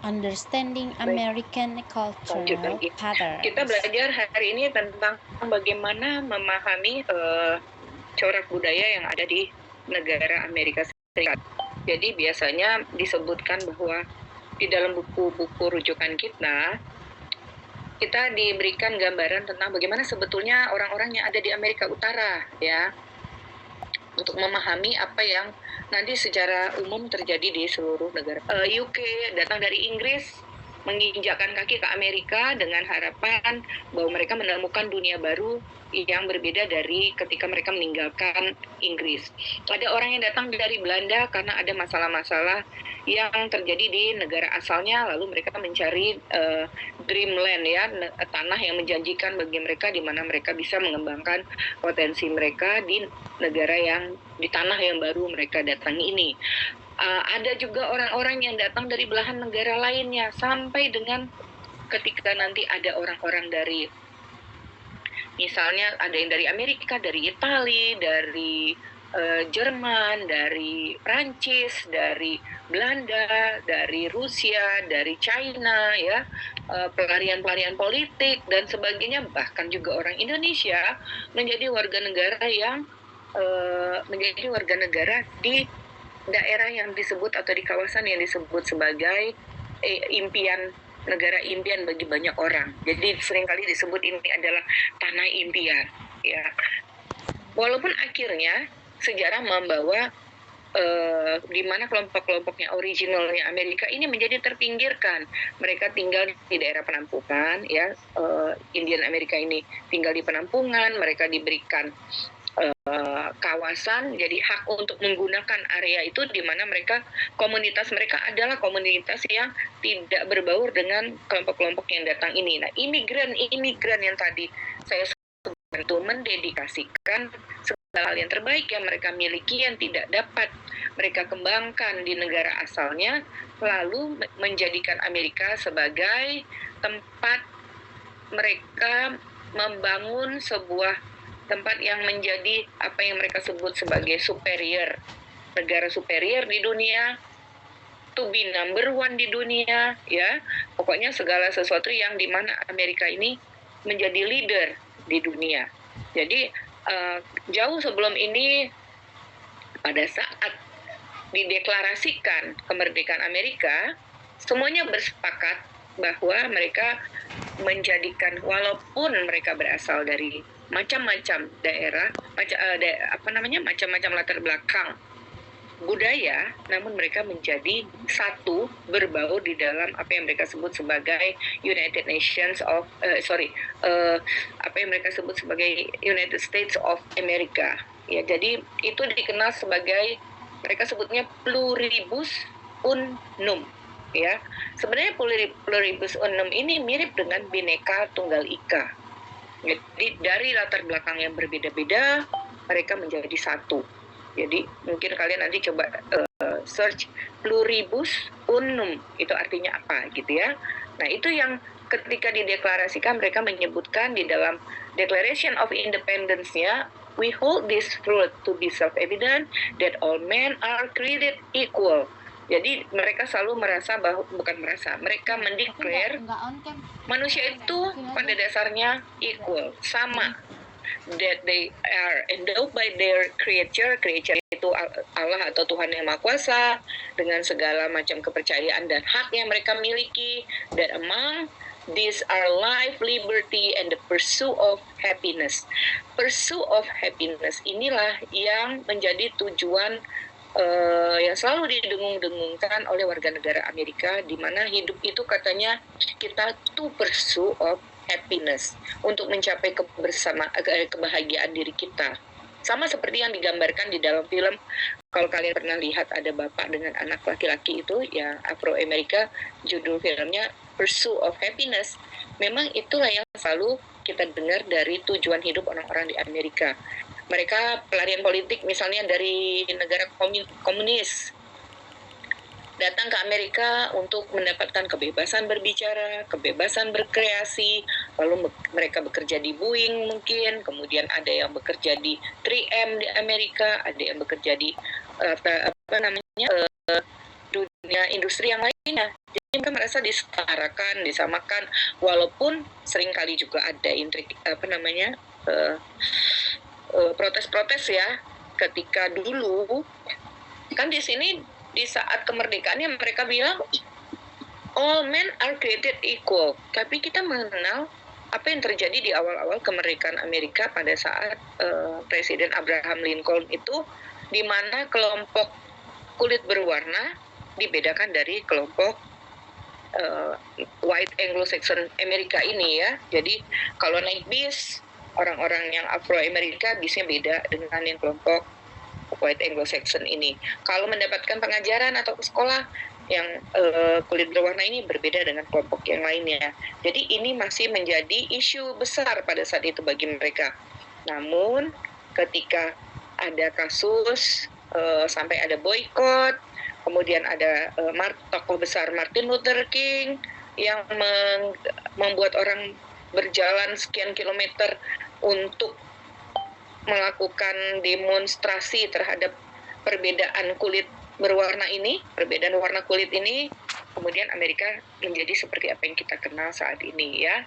Understanding American Cultural Patterns. Kita belajar hari ini tentang bagaimana memahami corak budaya yang ada di negara Amerika Serikat. Jadi biasanya disebutkan bahwa di dalam buku-buku rujukan kita diberikan gambaran tentang bagaimana sebetulnya orang-orang yang ada di Amerika Utara, ya, untuk memahami apa yang nanti secara umum terjadi di seluruh negara. UK datang dari Inggris, menginjakkan kaki ke Amerika dengan harapan bahwa mereka menemukan dunia baru yang berbeda dari ketika mereka meninggalkan Inggris. Ada orang yang datang dari Belanda karena ada masalah-masalah yang terjadi di negara asalnya, lalu mereka mencari dreamland, ya, tanah yang menjanjikan bagi mereka di mana mereka bisa mengembangkan potensi mereka di negara yang di tanah yang baru mereka datangi ini. Ada juga orang-orang yang datang dari belahan negara lainnya, sampai dengan ketika nanti ada orang-orang dari, misalnya ada yang dari Amerika, dari Italia, dari Jerman, dari Prancis, dari Belanda, dari Rusia, dari China, ya, pelarian-pelarian politik dan sebagainya, bahkan juga orang Indonesia menjadi warga negara yang menjadi warga negara di daerah yang disebut atau di kawasan yang disebut sebagai impian, negara impian bagi banyak orang. Jadi seringkali disebut ini adalah tanah impian, ya. Walaupun akhirnya sejarah membawa di mana kelompok-kelompoknya originalnya Amerika ini menjadi terpinggirkan. Mereka tinggal di daerah penampungan, ya, Indian Amerika ini tinggal di penampungan, mereka diberikan kawasan, jadi hak untuk menggunakan area itu, di mana komunitas mereka adalah komunitas yang tidak berbaur dengan kelompok-kelompok yang datang ini. Nah, imigran yang tadi saya sebut itu mendedikasikan segala hal yang terbaik yang mereka miliki yang tidak dapat mereka kembangkan di negara asalnya, lalu menjadikan Amerika sebagai tempat mereka membangun sebuah tempat yang menjadi apa yang mereka sebut sebagai superior, negara superior di dunia, to be number one di dunia, ya. Pokoknya segala sesuatu yang dimana Amerika ini menjadi leader di dunia. Jadi jauh sebelum ini, pada saat dideklarasikan kemerdekaan Amerika, semuanya bersepakat bahwa mereka menjadikan, walaupun mereka berasal dari macam-macam daerah, macam-macam latar belakang budaya, namun mereka menjadi satu, berbaur di dalam apa yang mereka sebut sebagai United States of America. Ya, jadi itu dikenal sebagai, mereka sebutnya pluribus unum. Ya, sebenarnya pluribus unum ini mirip dengan Bhinneka Tunggal Ika. Jadi dari latar belakang yang berbeda-beda, mereka menjadi satu. Jadi mungkin kalian nanti coba search pluribus unum, itu artinya apa gitu, ya. Nah, itu yang ketika dideklarasikan mereka menyebutkan di dalam Declaration of Independence-nya, we hold this truth to be self-evident that all men are created equal. Jadi mereka selalu mereka mendeklar manusia itu pada dasarnya equal, sama, that they are endowed by their creator itu Allah atau Tuhan yang Maha Kuasa, dengan segala macam kepercayaan dan hak yang mereka miliki, that among these are life, liberty, and the pursuit of happiness. Pursuit of happiness inilah yang menjadi tujuan yang selalu didengung-dengungkan oleh warga negara Amerika, di mana hidup itu katanya kita to pursue of happiness, untuk mencapai kebahagiaan diri kita. Sama seperti yang digambarkan di dalam film, kalau kalian pernah lihat ada bapak dengan anak laki-laki itu, ya, Afro-Amerika, judul filmnya Pursuit of Happiness. Memang itulah yang selalu kita dengar dari tujuan hidup orang-orang di Amerika. Mereka pelarian politik misalnya dari negara komunis, datang ke Amerika untuk mendapatkan kebebasan berbicara, kebebasan berkreasi, lalu mereka bekerja di Boeing mungkin, kemudian ada yang bekerja di 3M di Amerika, ada yang bekerja di dunia industri yang lainnya. Jadi mereka merasa disetarakan, disamakan, walaupun seringkali juga ada protes-protes ya. Ketika dulu kan di sini di saat kemerdekaannya mereka bilang all men are created equal, tapi kita mengenal apa yang terjadi di awal-awal kemerdekaan Amerika pada saat Presiden Abraham Lincoln itu, di mana kelompok kulit berwarna dibedakan dari kelompok white Anglo-Saxon Amerika ini ya. Jadi kalau naik bis, orang-orang yang Afro-Amerika bisnya beda dengan yang kelompok white Anglo-Saxon ini. Kalau mendapatkan pengajaran atau ke sekolah, yang kulit berwarna ini berbeda dengan kelompok yang lainnya. Jadi ini masih menjadi isu besar pada saat itu bagi mereka. Namun ketika ada kasus sampai ada boykot, kemudian ada tokoh besar Martin Luther King yang membuat orang berjalan sekian kilometer untuk melakukan demonstrasi terhadap perbedaan kulit berwarna ini, perbedaan warna kulit ini, kemudian Amerika menjadi seperti apa yang kita kenal saat ini ya.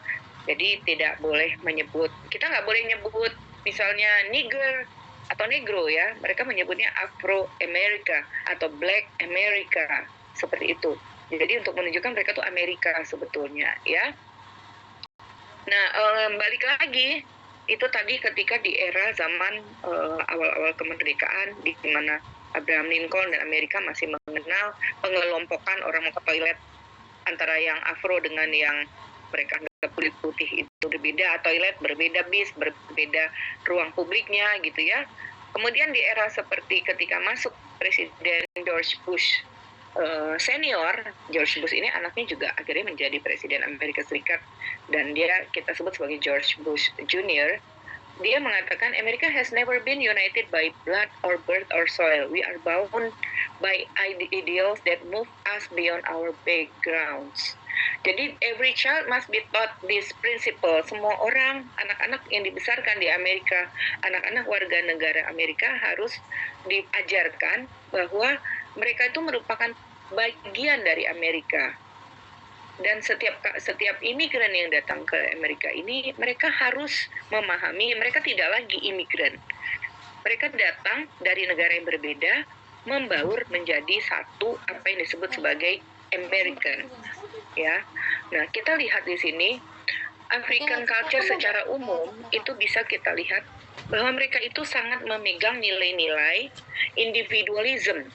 Jadi tidak boleh menyebut, kita nggak boleh nyebut misalnya nigger atau negro ya, mereka menyebutnya Afro America atau Black America, seperti itu. Jadi untuk menunjukkan mereka tuh Amerika sebetulnya ya. Nah balik lagi, itu tadi ketika di era zaman awal-awal kemerdekaan, di mana Abraham Lincoln dan Amerika masih mengenal pengelompokan orang mau ke toilet antara yang Afro dengan yang mereka kulit putih itu berbeda, toilet berbeda, bis berbeda, ruang publiknya gitu ya. Kemudian di era seperti ketika masuk Presiden George Bush senior, George Bush ini anaknya juga akhirnya menjadi Presiden Amerika Serikat dan dia kita sebut sebagai George Bush Junior. Dia mengatakan America has never been united by blood or birth or soil. We are bound by ideals that move us beyond our backgrounds. Jadi every child must be taught this principle. Semua orang, anak-anak yang dibesarkan di Amerika, anak-anak warga negara Amerika harus diajarkan bahwa mereka itu merupakan bagian dari Amerika. Dan setiap imigran yang datang ke Amerika ini, mereka harus memahami mereka tidak lagi imigran. Mereka datang dari negara yang berbeda, membaur menjadi satu apa yang disebut sebagai American. Ya, nah kita lihat di sini African culture secara umum itu bisa kita lihat bahwa mereka itu sangat memegang nilai-nilai individualism.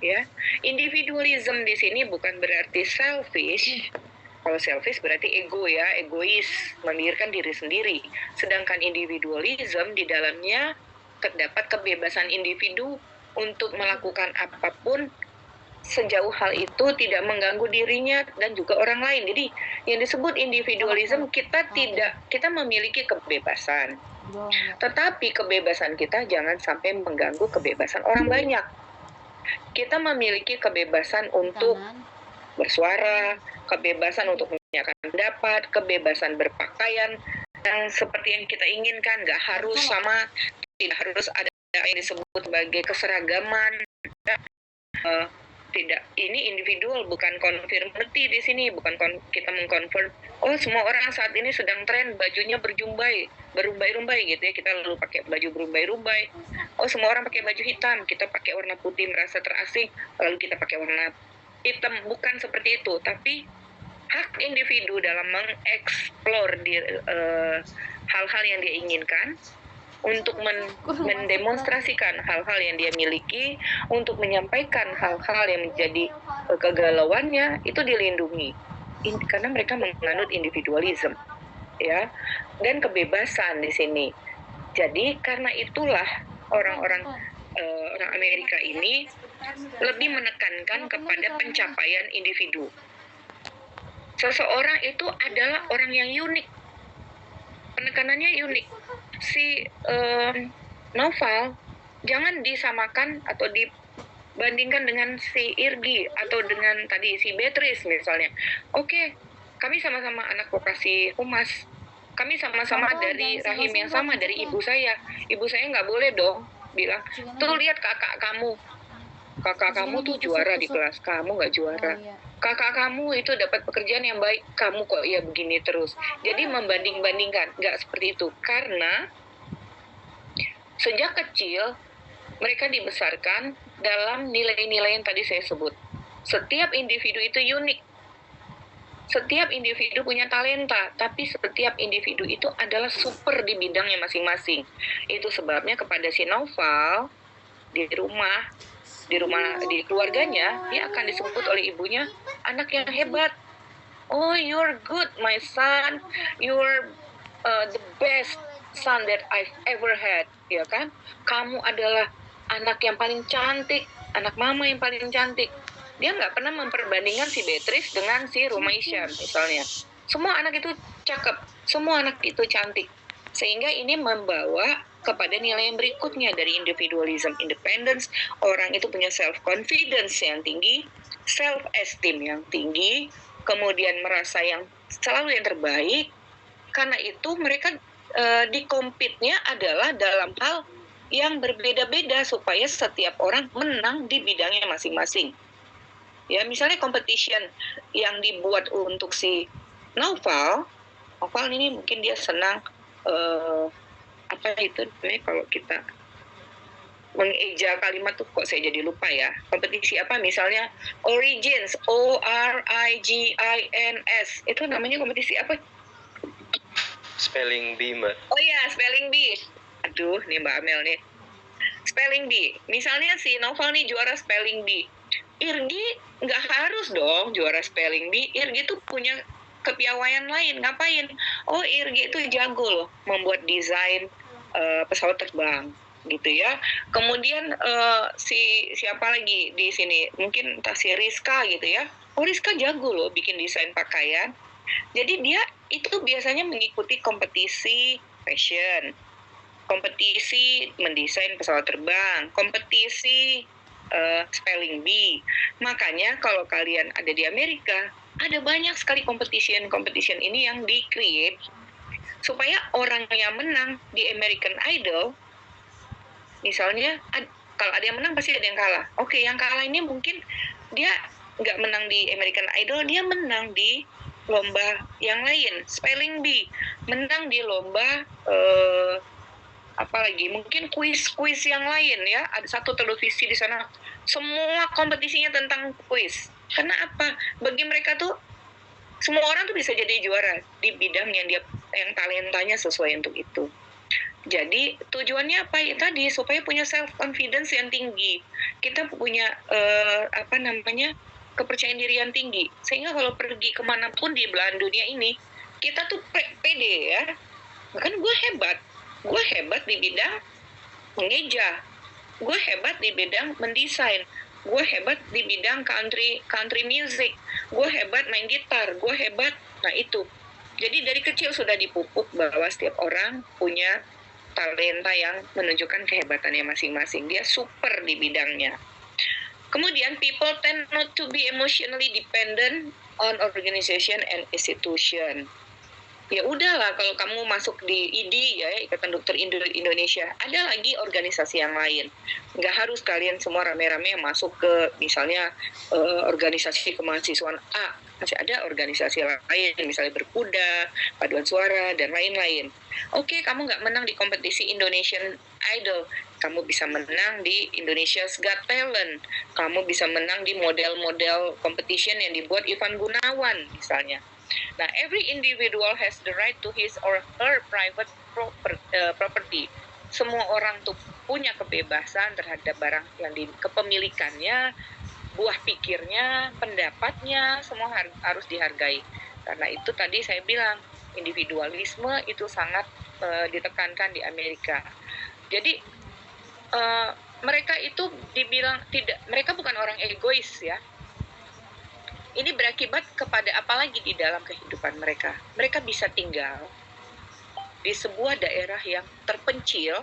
Ya, individualism di sini bukan berarti selfish. Kalau selfish berarti ego ya, egois, memikirkan diri sendiri. Sedangkan individualism di dalamnya terdapat kebebasan individu untuk melakukan apapun sejauh hal itu tidak mengganggu dirinya dan juga orang lain. Jadi yang disebut individualism kita memiliki kebebasan. Tetapi kebebasan kita jangan sampai mengganggu kebebasan orang banyak. Kita memiliki kebebasan untuk bersuara, kebebasan untuk menyatakan pendapat, kebebasan berpakaian yang seperti yang kita inginkan, nggak harus sama, tidak harus ada yang disebut sebagai keseragaman. Tidak, ini individual bukan conformity di sini, bukan kita mengkonfirm. Oh semua orang saat ini sedang tren bajunya berumbai-rumbai gitu ya, kita lalu pakai baju berumbai-rumbai. Oh semua orang pakai baju hitam, kita pakai warna putih merasa terasing, lalu kita pakai warna hitam. Bukan seperti itu, tapi hak individu dalam mengeksplor hal-hal yang dia inginkan, untuk mendemonstrasikan hal-hal yang dia miliki, untuk menyampaikan hal-hal yang menjadi kegalauannya, itu dilindungi karena mereka menganut individualism ya, dan kebebasan di sini. Jadi karena itulah orang Amerika ini lebih menekankan kepada pencapaian individu. Seseorang itu adalah orang yang unik, penekanannya unik. Si Noval jangan disamakan atau dibandingkan dengan si Irgi atau dengan tadi si Beatrice misalnya. Oke, kami sama-sama anak vokasi humas, kami sama-sama dari rahim yang sama, dari ibu saya nggak boleh dong bilang, tuh lihat kakak kamu tuh juara di kelas, kamu nggak juara. kakak kamu itu dapat pekerjaan yang baik, kamu kok ya begini terus. Jadi membanding-bandingkan, nggak seperti itu. Karena sejak kecil mereka dibesarkan dalam nilai-nilai yang tadi saya sebut. Setiap individu itu unik. Setiap individu punya talenta, tapi setiap individu itu adalah super di bidangnya masing-masing. Itu sebabnya kepada si Naufal di keluarganya, dia akan disebut oleh ibunya anak yang hebat. Oh, you're good, my son. You're the best son that I've ever had, ya kan? Kamu adalah anak yang paling cantik, anak mama yang paling cantik. Dia nggak pernah memperbandingkan si Beatrice dengan si Rumaisya misalnya. Semua anak itu cakep, semua anak itu cantik. Sehingga ini membawa kepada nilai yang berikutnya dari individualism, independence. Orang itu punya self-confidence yang tinggi, self-esteem yang tinggi, kemudian merasa yang selalu yang terbaik. Karena itu mereka di compete-nya adalah dalam hal yang berbeda-beda supaya setiap orang menang di bidangnya masing-masing. Ya, misalnya competition yang dibuat untuk si Naufal ini mungkin dia senang apa itu kalau kita mengeja kalimat tuh kok saya jadi lupa ya. Kompetisi apa misalnya Origins, ORIGINS, itu namanya kompetisi apa? Spelling bee, Mbak. Oh iya, spelling bee. Aduh, nih Mbak Amel nih. Spelling bee. Misalnya si Naufal nih juara spelling bee. Irgi nggak harus dong juara spelling bee. Irgi tuh punya kepiawaian lain. Ngapain? Oh, Irgi itu jago loh membuat desain pesawat terbang gitu ya. Kemudian siapa lagi di sini? Mungkin entah si Rizka gitu ya. Oh, Rizka jago loh bikin desain pakaian. Jadi dia itu biasanya mengikuti kompetisi fashion, kompetisi mendesain pesawat terbang, kompetisi spelling bee. Makanya kalau kalian ada di Amerika, ada banyak sekali competition ini yang di-create supaya orang yang menang di American Idol, misalnya kalau ada yang menang pasti ada yang kalah. Oke, yang kalah ini mungkin dia nggak menang di American Idol, dia menang di lomba yang lain, spelling bee, menang di lomba apalagi mungkin kuis yang lain ya. Ada satu televisi di sana, semua kompetisinya tentang kuis. Karena apa? Bagi mereka tuh semua orang tuh bisa jadi juara di bidang yang talentanya sesuai untuk itu. Jadi tujuannya apa ya tadi, supaya punya self confidence yang tinggi. Kita punya kepercayaan diri yang tinggi. Sehingga kalau pergi kemanapun di belahan dunia ini, kita tuh pede ya. Bahkan gue hebat di bidang mengeja, gue hebat di bidang mendesain, gue hebat di bidang country music, gue hebat main gitar, gue hebat. Nah itu, jadi dari kecil sudah dipupuk bahwa setiap orang punya talenta yang menunjukkan kehebatannya masing-masing. Dia super di bidangnya. Kemudian people tend not to be emotionally dependent on organization and institution. Ya udahlah, kalau kamu masuk di IDI ya, Ikatan Dokter Indonesia, ada lagi organisasi yang lain. Nggak harus kalian semua rame-rame masuk ke misalnya organisasi kemahasiswaan A. Masih ada organisasi lain, misalnya berkuda, paduan suara, dan lain-lain. Oke, kamu nggak menang di kompetisi Indonesian Idol, kamu bisa menang di Indonesia's Got Talent, kamu bisa menang di model-model competition yang dibuat Ivan Gunawan misalnya. Nah, every individual has the right to his or her private property. Semua orang tuh punya kebebasan terhadap barang yang kepemilikannya, buah pikirnya, pendapatnya, semua harus dihargai. Karena itu tadi saya bilang, individualisme itu sangat ditekankan di Amerika. Jadi mereka itu dibilang tidak, mereka bukan orang egois ya. Ini berakibat kepada apalagi di dalam kehidupan mereka. Mereka bisa tinggal di sebuah daerah yang terpencil.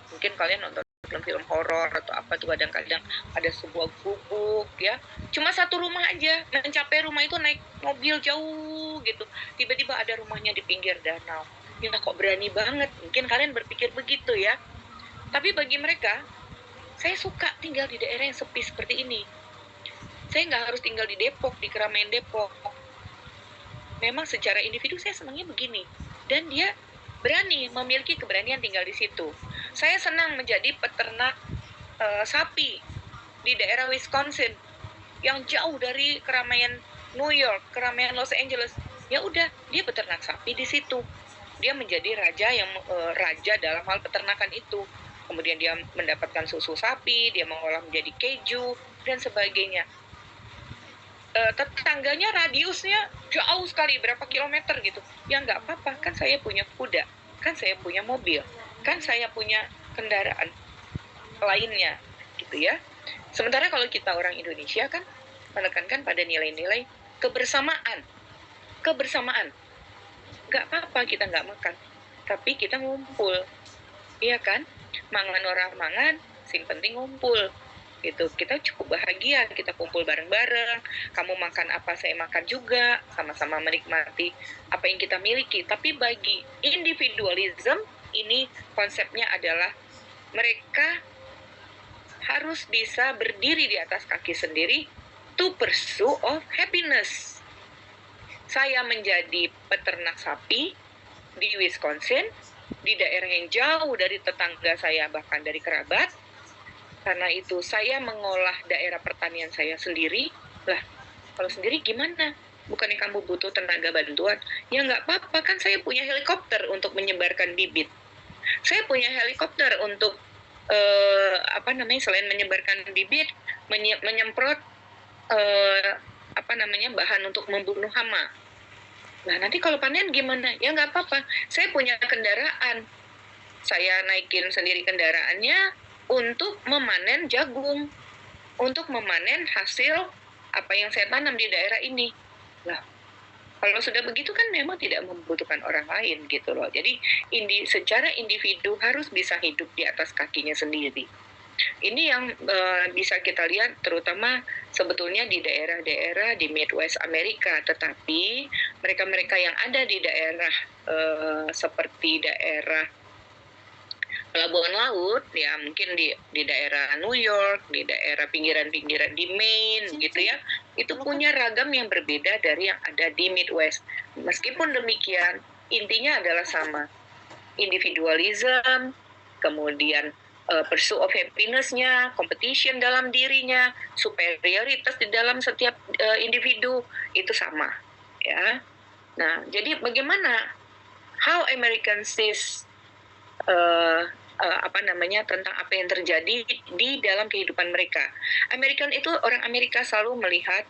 Mungkin kalian nonton film-film horor atau apa tuh, kadang-kadang ada sebuah gubuk ya. Cuma satu rumah aja. Mencapai rumah itu naik mobil jauh gitu. Tiba-tiba ada rumahnya di pinggir danau. Ya kok berani banget. Mungkin kalian berpikir begitu ya. Tapi bagi mereka, saya suka tinggal di daerah yang sepi seperti ini. Saya nggak harus tinggal di Depok, di keramaian Depok. Memang secara individu saya senangnya begini. Dan dia berani, memiliki keberanian tinggal di situ. Saya senang menjadi peternak sapi di daerah Wisconsin yang jauh dari keramaian New York, keramaian Los Angeles. Ya udah, dia peternak sapi di situ. Dia menjadi raja dalam hal peternakan itu. Kemudian dia mendapatkan susu sapi, dia mengolah menjadi keju dan sebagainya. Tetangganya radiusnya jauh sekali, berapa kilometer gitu. Ya nggak apa-apa, kan saya punya kuda, kan saya punya mobil, kan saya punya kendaraan lainnya, gitu ya. Sementara kalau kita orang Indonesia kan menekankan pada nilai-nilai kebersamaan. Nggak apa-apa kita nggak makan, tapi kita ngumpul, iya kan? Mangan orang mangan, sing penting ngumpul. Gitu, kita cukup bahagia, kita kumpul bareng-bareng, kamu makan apa, saya makan juga, sama-sama menikmati apa yang kita miliki. Tapi bagi individualism, ini konsepnya adalah mereka harus bisa berdiri di atas kaki sendiri to pursue of happiness. Saya menjadi peternak sapi di Wisconsin, di daerah yang jauh dari tetangga saya, bahkan dari kerabat. Karena itu saya mengolah daerah pertanian saya sendiri. Lah, kalau sendiri gimana? Bukannya kamu butuh tenaga bantuan? Ya nggak apa-apa, kan saya punya helikopter untuk menyebarkan bibit. Saya punya helikopter untuk selain menyebarkan bibit, menyemprot bahan untuk membunuh hama. Nah, nanti kalau panen gimana? Ya nggak apa-apa. Saya punya kendaraan. Saya naikin sendiri kendaraannya untuk memanen jagung, untuk memanen hasil apa yang saya tanam di daerah ini. Nah, kalau sudah begitu kan memang tidak membutuhkan orang lain gitu loh. Jadi secara individu harus bisa hidup di atas kakinya sendiri. Ini yang bisa kita lihat terutama sebetulnya di daerah-daerah di Midwest Amerika. Tetapi mereka-mereka yang ada di daerah seperti daerah pelabuhan laut, ya mungkin di daerah New York, di daerah pinggiran-pinggiran di Maine gitu ya, itu punya ragam yang berbeda dari yang ada di Midwest. Meskipun demikian, intinya adalah sama. Individualism, kemudian pursuit of happiness-nya, competition dalam dirinya, superioritas di dalam setiap individu, itu sama. Ya. Nah, jadi bagaimana how Americans sees tentang apa yang terjadi di dalam kehidupan mereka. Orang Amerika selalu melihat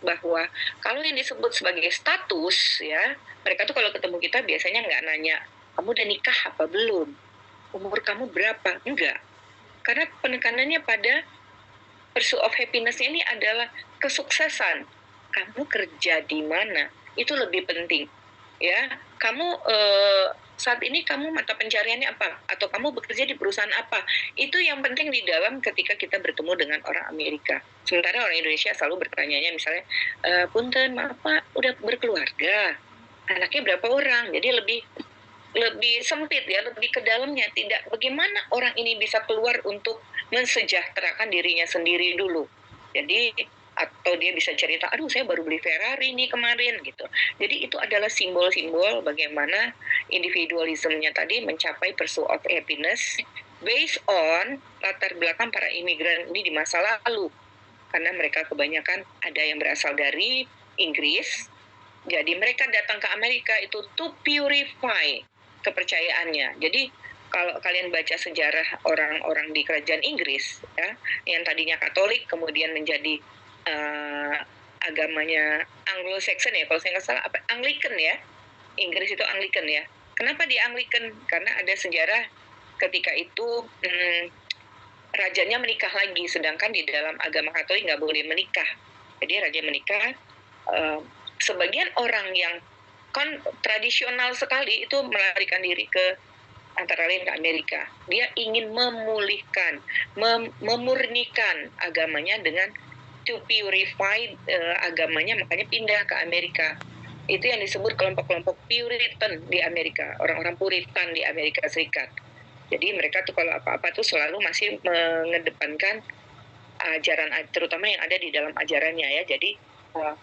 bahwa kalau yang disebut sebagai status, ya, mereka tuh kalau ketemu kita biasanya nggak nanya, kamu udah nikah apa belum? Umur kamu berapa? Enggak. Karena penekanannya pada pursuit of happiness ini adalah kesuksesan. Kamu kerja di mana? Itu lebih penting. Ya, kamu saat ini kamu mata pencariannya apa? Atau kamu bekerja di perusahaan apa? Itu yang penting di dalam ketika kita bertemu dengan orang Amerika. Sementara orang Indonesia selalu bertanya misalnya, punten maaf Pak, udah berkeluarga? Anaknya berapa orang? Jadi lebih sempit ya, lebih ke dalamnya. Tidak bagaimana orang ini bisa keluar untuk mensejahterakan dirinya sendiri dulu. Jadi atau dia bisa cerita, aduh saya baru beli Ferrari nih kemarin gitu. Jadi itu adalah simbol-simbol bagaimana individualismenya tadi mencapai pursuit of happiness based on latar belakang para imigran ini di masa lalu. Karena mereka kebanyakan ada yang berasal dari Inggris, jadi mereka datang ke Amerika itu to purify kepercayaannya. Jadi kalau kalian baca sejarah orang-orang di kerajaan Inggris, ya, yang tadinya Katolik kemudian menjadi agamanya Anglo-Saxon ya, kalau saya nggak salah Anglican ya, Inggris itu Anglican ya. Kenapa di Anglican? Karena ada sejarah ketika itu rajanya menikah lagi, sedangkan di dalam agama Katolik nggak boleh menikah. Jadi raja menikah. Sebagian orang yang tradisional sekali itu melarikan diri ke antara lain ke Amerika. Dia ingin memulihkan, memurnikan agamanya dengan to purify agamanya, makanya pindah ke Amerika. Itu yang disebut kelompok-kelompok Puritan di Amerika, orang-orang Puritan di Amerika Serikat. Jadi mereka tuh kalau apa-apa tuh selalu masih mengedepankan ajaran, terutama yang ada di dalam ajarannya ya. Jadi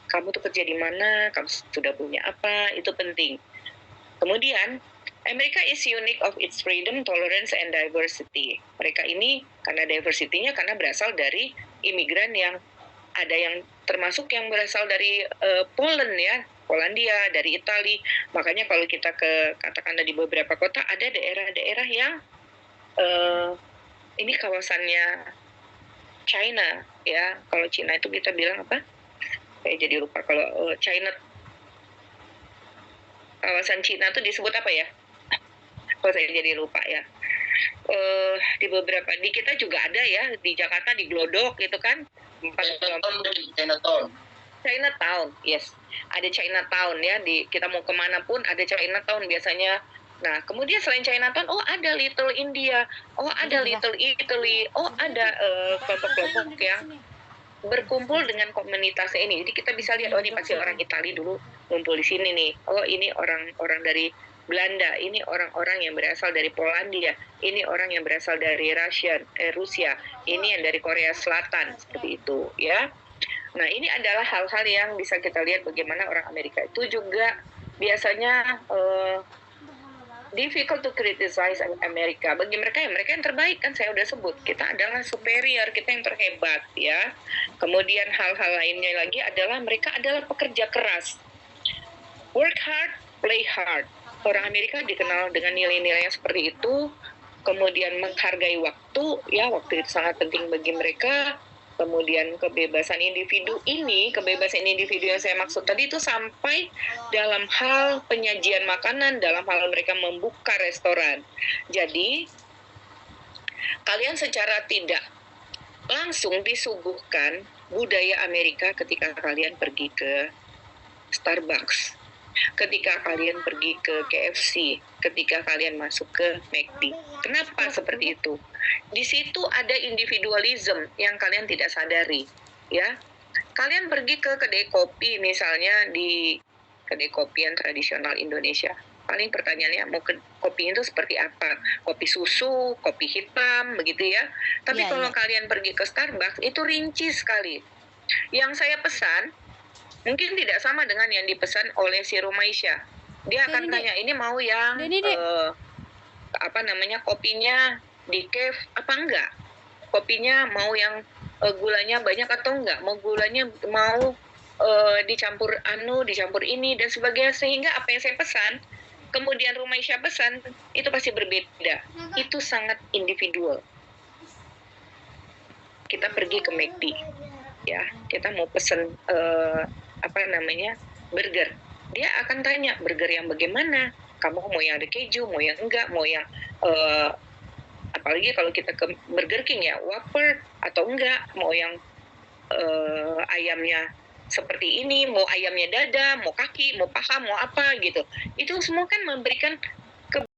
kamu tuh kerja di mana, kamu sudah punya apa, itu penting. Kemudian Amerika is unique of its freedom, tolerance, and diversity. Mereka ini karena diversity-nya karena berasal dari imigran yang ada yang termasuk yang berasal dari Poland ya, Polandia, dari Italia. Makanya kalau kita katakanlah di beberapa kota ada daerah-daerah yang ini kawasannya China ya. Kalau Cina itu kita bilang apa? Saya jadi lupa. Kalau China, kawasan Cina itu disebut apa ya? Kalau saya jadi lupa ya. Di beberapa, di kita juga ada ya, di Jakarta di Glodok gitu kan. Chinatown, yes. Ada Chinatown ya, kita mau kemana pun ada Chinatown biasanya. Nah, kemudian selain Chinatown, ada Little India, ada Little Italy, ada kelompok-kelompok yang berkumpul dengan komunitasnya ini. Jadi kita bisa lihat, ini pasti orang Italia dulu ngumpul di sini nih. Ini orang dari Belanda, ini orang-orang yang berasal dari Polandia, ini orang yang berasal dari Rusia, ini yang dari Korea Selatan, seperti itu ya. Nah, ini adalah hal-hal yang bisa kita lihat bagaimana orang Amerika itu juga biasanya difficult to criticize Amerika. Bagi mereka yang terbaik kan saya udah sebut. Kita adalah superior, kita yang terhebat ya. Kemudian hal-hal lainnya lagi adalah mereka adalah pekerja keras. Work hard, play hard. Orang Amerika dikenal dengan nilai-nilai yang seperti itu. Kemudian menghargai waktu, ya waktu itu sangat penting bagi mereka. Kemudian kebebasan individu yang saya maksud tadi itu sampai dalam hal penyajian makanan, dalam hal mereka membuka restoran. Jadi, kalian secara tidak langsung disuguhkan budaya Amerika ketika kalian pergi ke Starbucks, ketika kalian pergi ke KFC, ketika kalian masuk ke McD. Kenapa seperti itu? Di situ ada individualism yang kalian tidak sadari, ya. Kalian pergi ke kedai kopi misalnya di kedai kopi yang tradisional Indonesia. Paling pertanyaannya mau kopi itu seperti apa? Kopi susu, kopi hitam, begitu ya. Tapi kalau kalian pergi ke Starbucks itu rinci sekali. Yang saya pesan mungkin tidak sama dengan yang dipesan oleh si Rumaisya. Dia akan tanya, ini mau yang kopinya decaf apa enggak? Kopinya mau yang gulanya banyak atau enggak? Mau gulanya dicampur dicampur ini dan sebagainya, sehingga apa yang saya pesan kemudian Rumaisya pesan itu pasti berbeda. Itu sangat individual. Kita pergi ke McD ya, kita mau pesen burger. Dia akan tanya, burger yang bagaimana? Kamu mau yang ada keju, mau yang enggak, mau yang apalagi kalau kita ke Burger King ya, Whopper atau enggak, mau yang ayamnya seperti ini, mau ayamnya dada, mau kaki, mau paha, mau apa gitu. Itu semua kan memberikan